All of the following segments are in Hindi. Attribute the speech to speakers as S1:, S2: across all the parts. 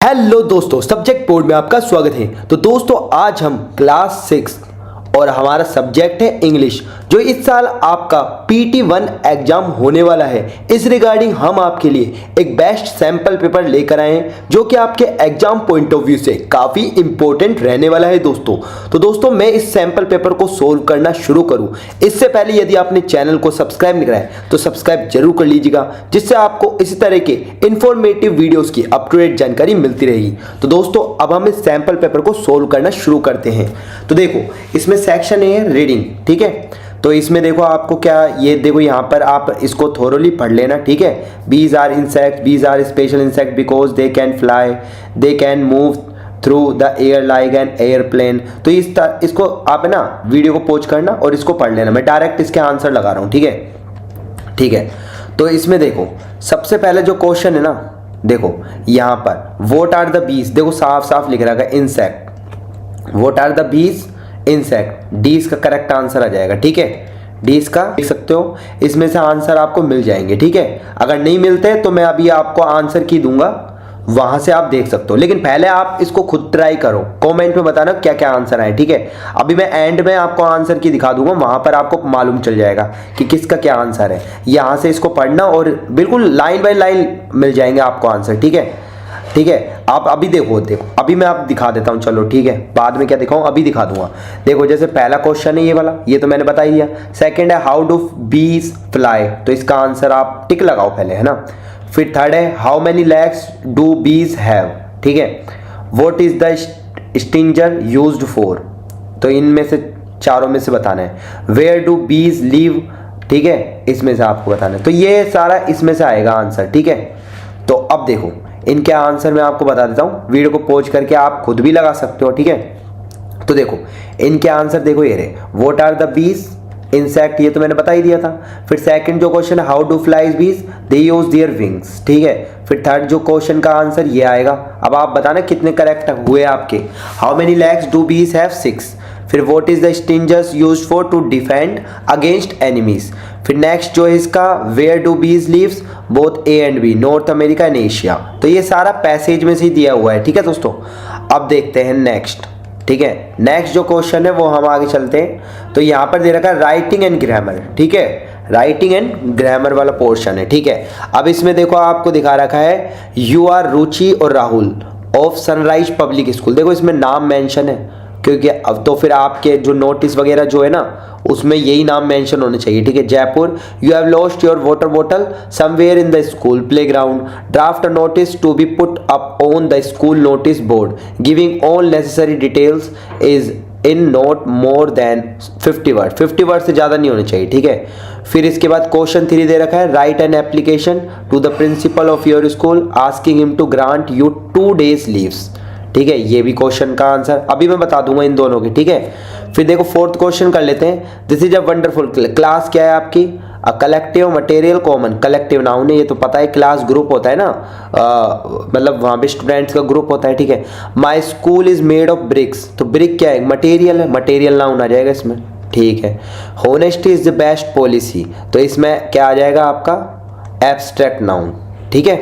S1: हेलो दोस्तों, सब्जेक्ट बोर्ड में आपका स्वागत है। तो दोस्तों आज हम क्लास 6 और हमारा सब्जेक्ट है इंग्लिश, जो इस साल आपका PT1 एग्जाम होने वाला है। इस रिगार्डिंग हम आपके लिए एक बेस्ट सैंपल पेपर लेकर आए हैं, जो कि आपके एग्जाम पॉइंट ऑफ व्यू से काफ़ी इंपॉर्टेंट रहने वाला है दोस्तों। तो दोस्तों मैं इस सैंपल पेपर को सोल्व करना शुरू करूं इससे पहले यदि आपने चैनल को सब्सक्राइब नहीं करा है तो सब्सक्राइब जरूर कर लीजिएगा, जिससे आपको इसी तरह के इंफॉर्मेटिव वीडियोस की अप टू डेट जानकारी मिलती रहेगी। तो दोस्तों अब हम इस सैंपल पेपर को सोल्व करना शुरू करते हैं। तो देखो इसमें सेक्शन है रीडिंग, ठीक है। तो इसमें देखो आपको क्या, ये देखो यहाँ पर आप इसको थोरोली पढ़ लेना, ठीक है। Bees are insect, bees are special insect because they can fly, they can move through the air like an airplane. तो इसको आप ना वीडियो को पॉज करना और इसको पढ़ लेना। मैं डायरेक्ट इसके आंसर लगा रहा हूँ, ठीक है, ठीक है। तो इसमें देखो सबसे पहले जो क्वेश्चन है ना, देखो यहाँ पर व्हाट आर द बीज, देखो साफ साफ लिख रखा है insect. What are the bees insect, D इसका करेक्ट आंसर आ जाएगा, ठीक है। डी इसका देख सकते हो, इसमें से आंसर आपको मिल जाएंगे, ठीक है। अगर नहीं मिलते तो मैं अभी आपको आंसर की दूंगा, वहां से आप देख सकते हो। लेकिन पहले आप इसको खुद ट्राई करो, कमेंट में बताना क्या क्या आंसर आए, ठीक है। अभी मैं एंड में आपको आंसर की दिखा दूंगा, वहां पर आपको मालूम चल जाएगा कि किसका क्या आंसर है। यहां से इसको पढ़ना और बिल्कुल लाइन बाय लाइन मिल जाएंगे आपको आंसर, ठीक है, ठीक है। आप अभी देखो अभी मैं आप दिखा देता हूँ, चलो ठीक है। बाद में क्या दिखाऊं, अभी दिखा दूंगा। देखो जैसे पहला क्वेश्चन है ये वाला, ये तो मैंने बता ही दिया। सेकंड है हाउ डू बीज फ्लाई, तो इसका आंसर आप टिक लगाओ पहले, है ना। फिर थर्ड है how many legs do bees have, ठीक है। What is the stinger used for, तो इनमें से चारों में से बताना है। वेयर डू बीज लिव, ठीक है, इसमें से आपको बताना है। तो ये सारा इसमें से आएगा आंसर, ठीक है। तो अब देखो इनके आंसर मैं आपको बता देता हूँ, वीडियो को पॉज करके आप खुद भी लगा सकते हो, ठीक है। तो देखो इनके आंसर देखो ये रहे, what are the bees insect, ये तो मैंने बता ही दिया था। फिर सेकंड जो क्वेश्चन है हाउ डू फ्लाइज बीज, दे यूज देयर विंग्स, ठीक है। फिर थर्ड जो क्वेश्चन का आंसर ये आएगा। अब आप बताना कितने करेक्ट हुए आपके। How many legs do bees have, 6। फिर what is the stingers used for to defend against enemies. फिर नेक्स्ट जो है इसका where do bees lives, both A and B, North America and Asia. तो ये सारा पैसेज में से ही दिया हुआ है, ठीक है दोस्तों। अब देखते हैं नेक्स्ट, ठीक है। नेक्स्ट जो क्वेश्चन है वो हम आगे चलते हैं। तो यहाँ पर दे रखा है राइटिंग एंड ग्रामर, ठीक है। राइटिंग एंड ग्रामर वाला पोर्शन है, ठीक है। अब इसमें देखो आपको दिखा रखा है यू आर रुचि और Rahul of sunrise Public school. देखो इसमें नाम मेंशन है, क्योंकि अब तो फिर आपके जो नोटिस वगैरह जो है ना उसमें यही नाम मेंशन होने चाहिए, ठीक है। Jaipur, you have lost your water bottle somewhere in the school playground, draft a notice to be put up on the school notice board giving all necessary details is in not more than 50 word. 50 word से ज़्यादा नहीं होने चाहिए, ठीक है। फिर इसके बाद क्वेश्चन 3 दे रखा है write an application to the principal of your school asking him to grant you 2 days leaves, ठीक है। ये भी क्वेश्चन का आंसर अभी मैं बता दूंगा इन दोनों की, ठीक है। फिर देखो फोर्थ क्वेश्चन कर लेते हैं। This is a wonderful class, क्या है आपकी, a collective material common, collective noun है, ये तो पता है। क्लास ग्रुप होता है ना, मतलब वहाँ पे स्टूडेंट्स का ग्रुप होता है, ठीक है। My school is made of BRICS, तो ब्रिक क्या है, मटेरियल है, मटेरियल नाउन आ जाएगा इसमें, ठीक है। Honesty is the best policy, तो इसमें क्या आ जाएगा आपका एब्स्ट्रैक्ट नाउन, ठीक है,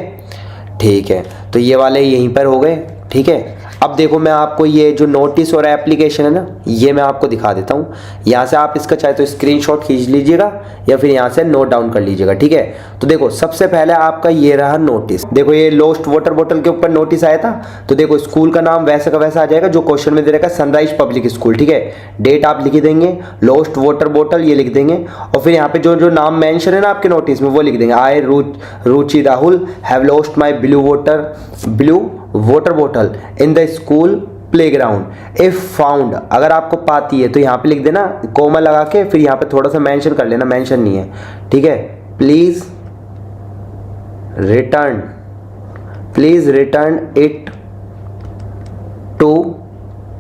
S1: ठीक है। तो ये वाले यहीं पर हो गए, ठीक है। अब देखो मैं आपको ये जो नोटिस और एप्लीकेशन है ना, ये मैं आपको दिखा देता हूँ। यहाँ से आप इसका चाहे तो स्क्रीनशॉट खींच लीजिएगा या फिर यहाँ से नोट डाउन कर लीजिएगा, ठीक है। तो देखो सबसे पहले आपका ये रहा नोटिस। देखो ये लॉस्ट वाटर बॉटल के ऊपर नोटिस आया था, तो देखो स्कूल का नाम वैसा का वैसा आ जाएगा जो क्वेश्चन में दे रखा है, सनराइज पब्लिक स्कूल, ठीक है। डेट आप लिख देंगे, लॉस्ट वाटर बॉटल ये लिख देंगे, और फिर यहाँ पे जो जो नाम मेंशन है ना आपके नोटिस में वो लिख देंगे। I Ruchi Rahul have lost my blue water bottle in the school playground if found, अगर आपको पाती है तो यहाँ पे लिख देना कोमा लगा के, फिर यहाँ पे थोड़ा सा मेंशन कर लेना, मेंशन नहीं है, ठीक है। प्लीज रिटर्न इट टू,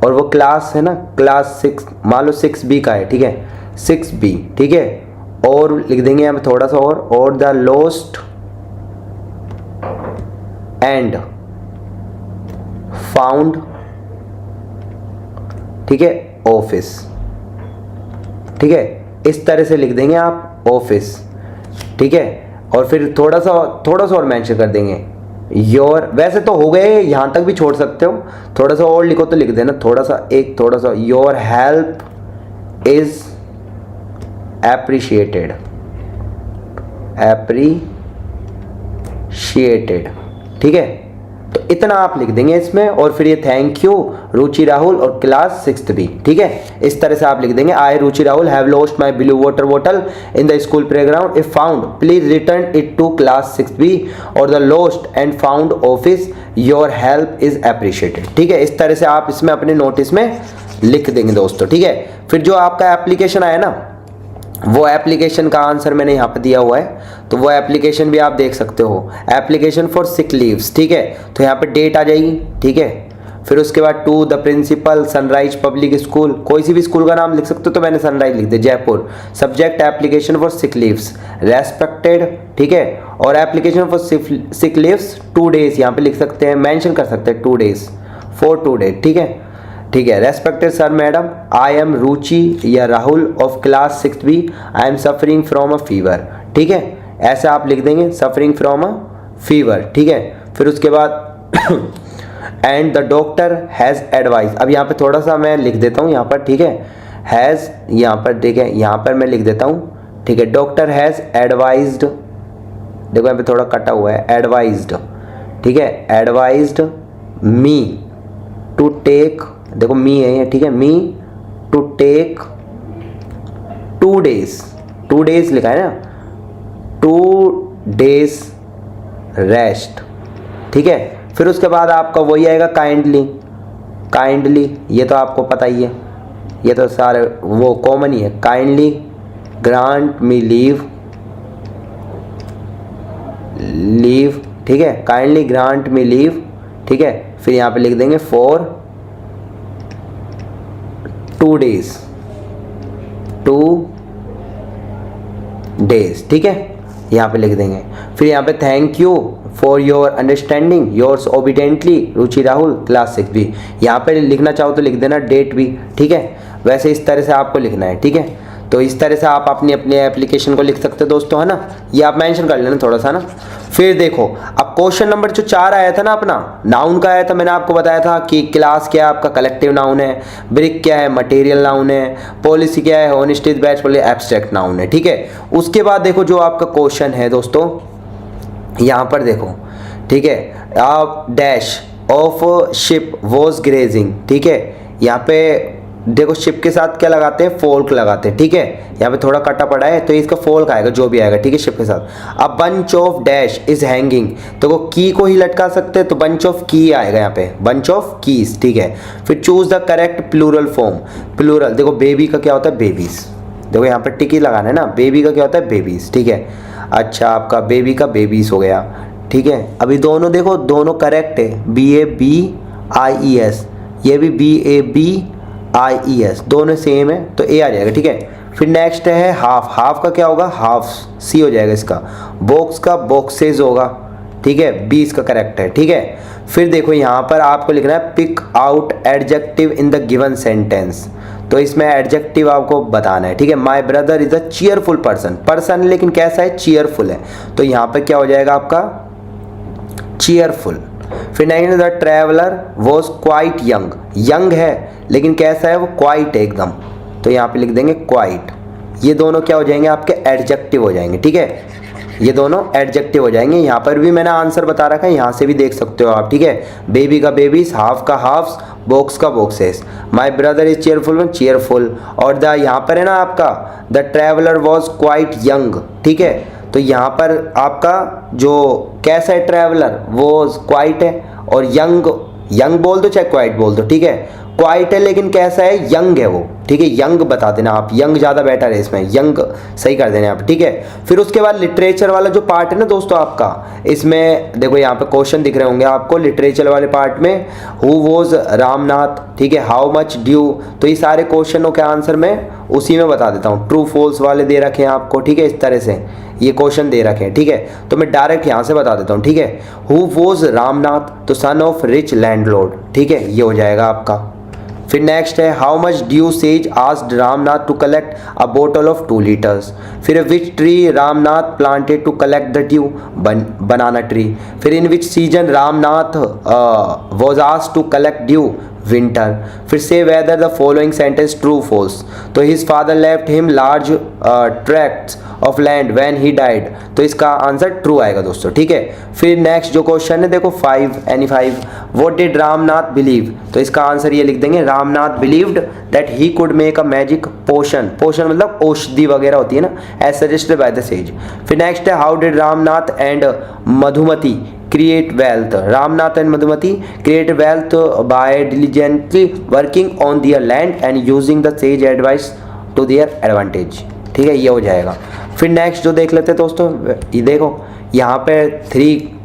S1: और वो क्लास है ना, क्लास 6, मान लो 6B का है, ठीक है, 6B, ठीक है। और लिख देंगे यहाँ पे थोड़ा सा और द लॉस्ट एंड फाउंड, ठीक है, ऑफिस, ठीक है। इस तरह से लिख देंगे आप ऑफिस, ठीक है। और फिर थोड़ा सा और मेंशन कर देंगे योर, वैसे तो हो गए, यहाँ तक भी छोड़ सकते हो, थोड़ा सा और लिखो तो लिख देना, थोड़ा सा योर हेल्प इज एप्रिशिएटेड, ठीक है। तो इतना आप लिख देंगे इसमें, और फिर ये थैंक यू रुचि राहुल और क्लास 6th भी, ठीक है। इस तरह से आप लिख देंगे, I Ruchi Rahul have lost my blue water bottle in the school playground, if found please return it to class 6th B और the lost and found office, your help is appreciated, ठीक है। इस तरह से आप इसमें अपने नोटिस में लिख देंगे दोस्तों, ठीक है। फिर जो आपका एप्लीकेशन आया ना, वो एप्लीकेशन का आंसर मैंने यहाँ पे दिया हुआ है, तो वो एप्लीकेशन भी आप देख सकते हो, एप्लीकेशन फॉर सिक लीव्स, ठीक है। तो यहाँ पे डेट आ जाएगी, ठीक है। फिर उसके बाद to the principal Sunrise Public School, कोई सी भी स्कूल का नाम लिख सकते हो, तो मैंने सनराइज लिख दिया Jaipur. Subject application for sick leaves respected, ठीक है। और application for sick leaves 2 days यहाँ पे लिख सकते हैं, मेंशन कर सकते हैं 2 days फॉर 2 days, ठीक है, ठीक है। Respected sir madam, I am Ruchi या Rahul of class 6th B, I am suffering from a fever, ठीक है। ऐसा आप लिख देंगे, सफरिंग फ्रॉम अ फीवर, ठीक है। फिर उसके बाद and the doctor has advice, अब यहाँ पे थोड़ा सा मैं लिख देता हूँ यहाँ पर, ठीक है। हैज़ यहाँ पर, ठीक है, यहाँ पर मैं लिख देता हूँ, ठीक है। डॉक्टर हैज़ एडवाइज्ड, देखो यहाँ पे थोड़ा कटा हुआ है, एडवाइज्ड, ठीक है, एडवाइज्ड मी टू टेक, देखो मी है ये, ठीक है, मी टू टेक 2 days लिखा है ना, 2 days रेस्ट, ठीक है। फिर उसके बाद आपका वही आएगा काइंडली, ये तो आपको पता ही है, ये तो सारे वो कॉमन ही है, काइंडली ग्रांट मी लीव, ठीक है, काइंडली ग्रांट मी लीव, ठीक है। फिर यहाँ पे लिख देंगे फॉर 2 days, ठीक है, यहाँ पे लिख देंगे। फिर यहाँ पे thank you for your understanding yours obediently Ruchi Rahul class 6 B, यहाँ पे लिखना चाहो तो लिख देना डेट भी, ठीक है। वैसे इस तरह से आपको लिखना है, ठीक है। तो इस तरह से आप अपनी एप्लीकेशन को लिख सकते हो दोस्तों, है ना, ये आप मेंशन कर लेना थोड़ा सा ना। फिर देखो अब क्वेश्चन नंबर जो 4 आया था ना अपना, नाउन का आया था, मैंने आपको बताया था कि क्लास क्या है आपका कलेक्टिव नाउन है, ब्रिक क्या है मटेरियल नाउन है, पॉलिसी क्या है honesty is best abstract noun है, ठीक है। उसके बाद देखो जो आपका क्वेश्चन है दोस्तों, यहाँ पर देखो, ठीक है, आप dash of ship was grazing, ठीक है। यहाँ पे देखो शिप के साथ क्या लगाते हैं, फोल्क लगाते हैं, ठीक है। यहाँ पे थोड़ा कटा पड़ा है तो इसका फोल्क आएगा जो भी आएगा, ठीक है, शिप के साथ। अब bunch of dash is hanging, तो वो की को ही लटका सकते हैं, तो बंच ऑफ की आएगा यहाँ पे, बंच ऑफ कीज, ठीक है। फिर choose the correct plural form, plural देखो बेबी का क्या होता है, बेबीज, देखो यहाँ पर टिकी लगाना है ना, बेबी का क्या होता है, बेबीज, ठीक है। अच्छा आपका बेबी का बेबीज हो गया, ठीक है। अभी दोनों देखो, दोनों करेक्ट है, BABIES, ये भी BABIES, दोनों सेम है, तो A आ जाएगा, ठीक है। फिर नेक्स्ट है हाफ का क्या होगा, हाफ C हो जाएगा इसका। बॉक्स का बॉक्सेस होगा, ठीक है, B इसका करेक्ट है, ठीक है। फिर देखो यहाँ पर आपको लिखना है pick out adjective in the given sentence, तो इसमें एडजेक्टिव आपको बताना है, ठीक है। My brother is a cheerful person लेकिन कैसा है, चीयरफुल है, तो यहाँ पर क्या हो जाएगा आपका चीयरफुल। फिर next the traveller was quite young है लेकिन कैसा है, वो क्वाइट है एकदम, तो यहाँ पे लिख देंगे क्वाइट। ये दोनों क्या हो जाएंगे, आपके एडजेक्टिव हो जाएंगे, ठीक है, ये दोनों एडजेक्टिव हो जाएंगे। यहाँ पर भी मैंने आंसर बता रखा है, यहाँ से भी देख सकते हो आप, ठीक है। बेबी का बेबीज, हाफ का हाफ्स, बॉक्स का boxes, my brother is cheerful, और द यहाँ पर है ना आपका the traveller was quite young, ठीक है। तो यहाँ पर आपका जो कैसा है, ट्रैवलर वो क्वाइट है, और यंग बोल दो चाहे क्वाइट बोल दो, ठीक है। क्वाइट है लेकिन कैसा है, यंग है वो, ठीक है, यंग बता देना आप, यंग ज़्यादा बेटर है इसमें, यंग सही कर देना आप, ठीक है। फिर उसके बाद लिटरेचर वाला जो पार्ट है ना दोस्तों आपका, इसमें देखो यहाँ पे क्वेश्चन दिख रहे होंगे आपको लिटरेचर वाले पार्ट में, हु वॉज रामनाथ, ठीक है, हाउ मच ड्यू, तो ये सारे क्वेश्चनों के आंसर मैं उसी में बता देता हूँ, ट्रू फॉल्स वाले दे रखे हैं आपको, ठीक है, इस तरह से ये क्वेश्चन दे रखे हैं, ठीक है। तो मैं डायरेक्ट यहाँ से बता देता हूँ, ठीक है। हु वॉज रामनाथ, तो सन ऑफ रिच लैंडलॉर्ड, ठीक है, ये हो जाएगा आपका, फिर नेक्स्ट है how much dew sage asked Ramnath to collect a बोतल ऑफ 2 लीटर्स। फिर which tree Ramnath planted to collect the dew, banana tree. फिर in which season Ramnath was asked to collect dew, winter. फिर say whether the following sentence true false. तो his father left him large tracts of land when he died, तो इसका आंसर ट्रू आएगा दोस्तों, ठीक है। फिर नेक्स्ट जो क्वेश्चन है देखो 5 व्हाट डिड रामनाथ बिलीव, तो इसका आंसर ये लिख देंगे Ramnath believed that he could make a magic potion, potion मतलब औषधि वगैरह होती है ना, as suggested by the sage. फिर नेक्स्ट है how did Ramnath and Madhumati create wealth, Ramnath and Madhumati create wealth by diligently working on their land and using the sage advice to their advantage, ठीक है, ये हो जाएगा। फिर नेक्स्ट जो देख लेते हैं दोस्तों, ये देखो यहाँ पे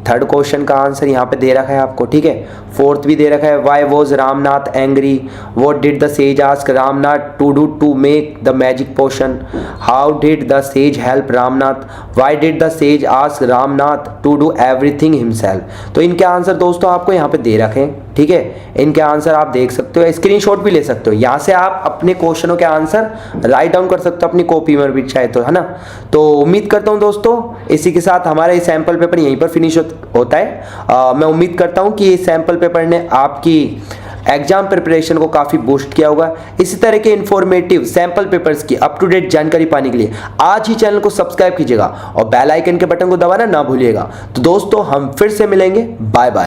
S1: थर्ड क्वेश्चन का आंसर यहाँ पे दे रखा है आपको, ठीक है। फोर्थ भी दे रखा है why was Ramnath angry, what did the sage ask Ramnath to do to make the magic potion, how did the sage help Ramnath, why did the sage ask Ramnath to do everything himself. तो इनके आंसर दोस्तों आपको यहाँ पे दे रखे हैं, ठीक है। इनके आंसर आप देख सकते हो, स्क्रीनशॉट भी ले सकते हो, यहाँ से आप अपने क्वेश्चनों के आंसर राइट डाउन कर सकते हो अपनी कॉपी में भी चाहे तो, है ना। तो उम्मीद करता हूँ दोस्तों इसी के साथ हमारा ये सैम्पल पेपर यहीं पर फिनिश होता है। मैं उम्मीद करता हूँ कि ये सैम्पल पेपर ने आपकी एग्जाम प्रिपरेशन को काफ़ी बूस्ट किया होगा। इसी तरह के इन्फॉर्मेटिव सैम्पल पेपर्स की अप टू डेट जानकारी पाने के लिए आज ही चैनल को सब्सक्राइब कीजिएगा और बेल आइकन के बटन को दबाना ना भूलिएगा। तो दोस्तों हम फिर से मिलेंगे, बाय बाय।